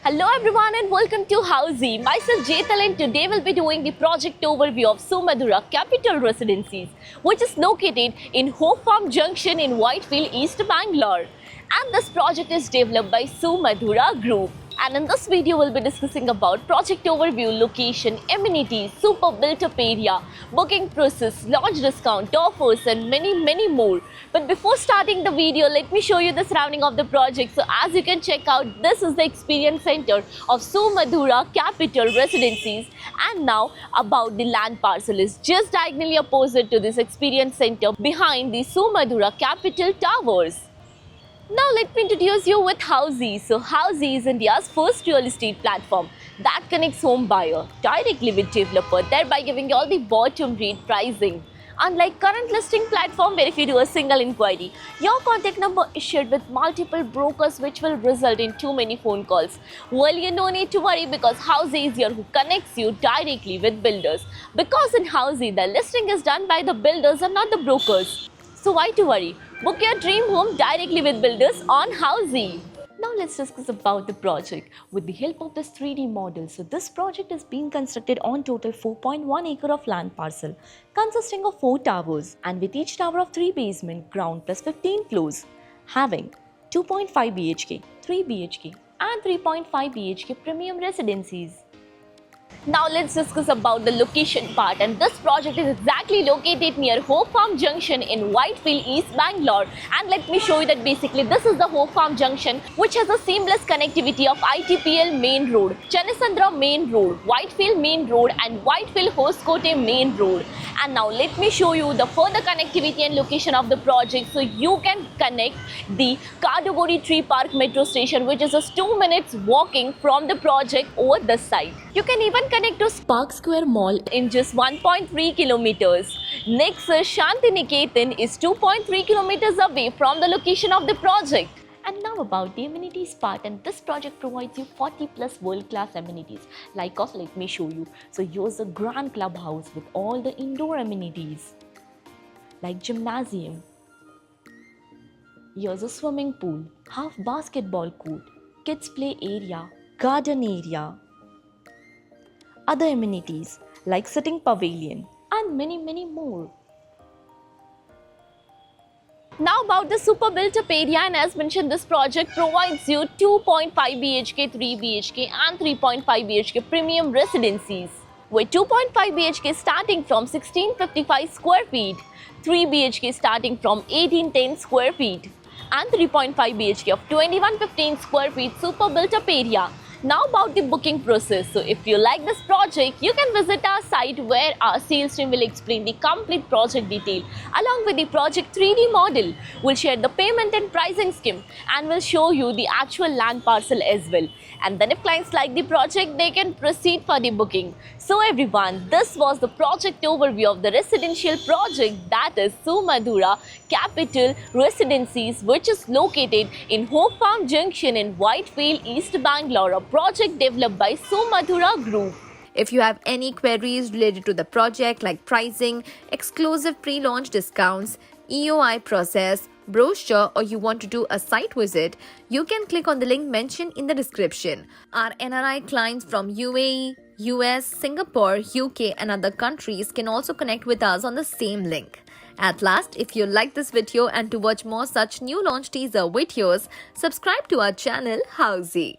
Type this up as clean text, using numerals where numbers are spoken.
Hello everyone and welcome to Housey. Myself Jetal and today we'll be doing the project overview of Sumadura Capital Residencies, which is located in Hope Farm Junction in Whitefield, East Bangalore. And this project is developed by Sumadura Group. And in this video, we'll be discussing about project overview, location, amenities, super built-up area, booking process, launch discount, offers, and many more. But before starting the video, let me show you the surrounding of the project. So as you can check out, this is the experience center of Sumadura Capital Residencies. And now about the land parcel is just diagonally opposite to this experience center behind the Sumadura Capital Towers. Now let me introduce you with Housey. So Housey is India's first real estate platform that connects home buyer directly with developer, thereby giving you all the bottom rate pricing. Unlike current listing platform where if you do a single inquiry, your contact number is shared with multiple brokers which will result in too many phone calls. Well, you no need to worry because Housey is here who connects you directly with builders. Because in Housey, the listing is done by the builders and not the brokers. So why to worry? Book your dream home directly with builders on Housey. Now let's discuss about the project with the help of this 3D model. So this project is being constructed on total 4.1 acre of land parcel consisting of 4 towers and with each tower of 3 basement, ground plus 15 floors, having 2.5 BHK, 3 BHK and 3.5 BHK premium residencies. Now let's discuss about the location part, and this project is exactly located near Hope Farm Junction in Whitefield, East Bangalore. And let me show you that basically this is the Hope Farm Junction which has a seamless connectivity of ITPL Main Road, Chanasandra Main Road, Whitefield Main Road and Whitefield Hoskote Main Road. And now let me show you the further connectivity and location of the project. So you can connect the Kadugori Tree Park metro station which is just 2 minutes walking from the project over this side. You can even connect to Spark Square Mall in just 1.3 kilometers. Next, Shanti Niketan is 2.3 kilometers away from the location of the project. And now about the amenities part, and this project provides you 40 plus world-class amenities. Let me show you. So here's a grand clubhouse with all the indoor amenities like gymnasium. Here's a swimming pool, half basketball court, kids play area, garden area. Other amenities like sitting pavilion and many more. Now about the super built-up area, and as mentioned, this project provides you 2.5 BHK, 3 BHK and 3.5 BHK premium residencies, with 2.5 BHK starting from 1655 square feet, 3 BHK starting from 1810 square feet and 3.5 BHK of 2115 square feet super built-up area. Now about the booking process. So if you like this project, you can visit our site where our sales team will explain the complete project detail along with the project 3D model. We'll share the payment and pricing scheme and we'll show you the actual land parcel as well. And then if clients like the project, they can proceed for the booking. So everyone, this was the project overview of the residential project that is Sumadura Capital Residencies, which is located in Hope Farm Junction in Whitefield, East Bangalore, a project developed by Sumadura Group. If you have any queries related to the project like pricing, exclusive pre-launch discounts, EOI process, brochure, or you want to do a site visit, you can click on the link mentioned in the description. Our NRI clients from UAE, US, Singapore, UK and other countries can also connect with us on the same link. At last, if you like this video and to watch more such new launch teaser videos, subscribe to our channel Housey.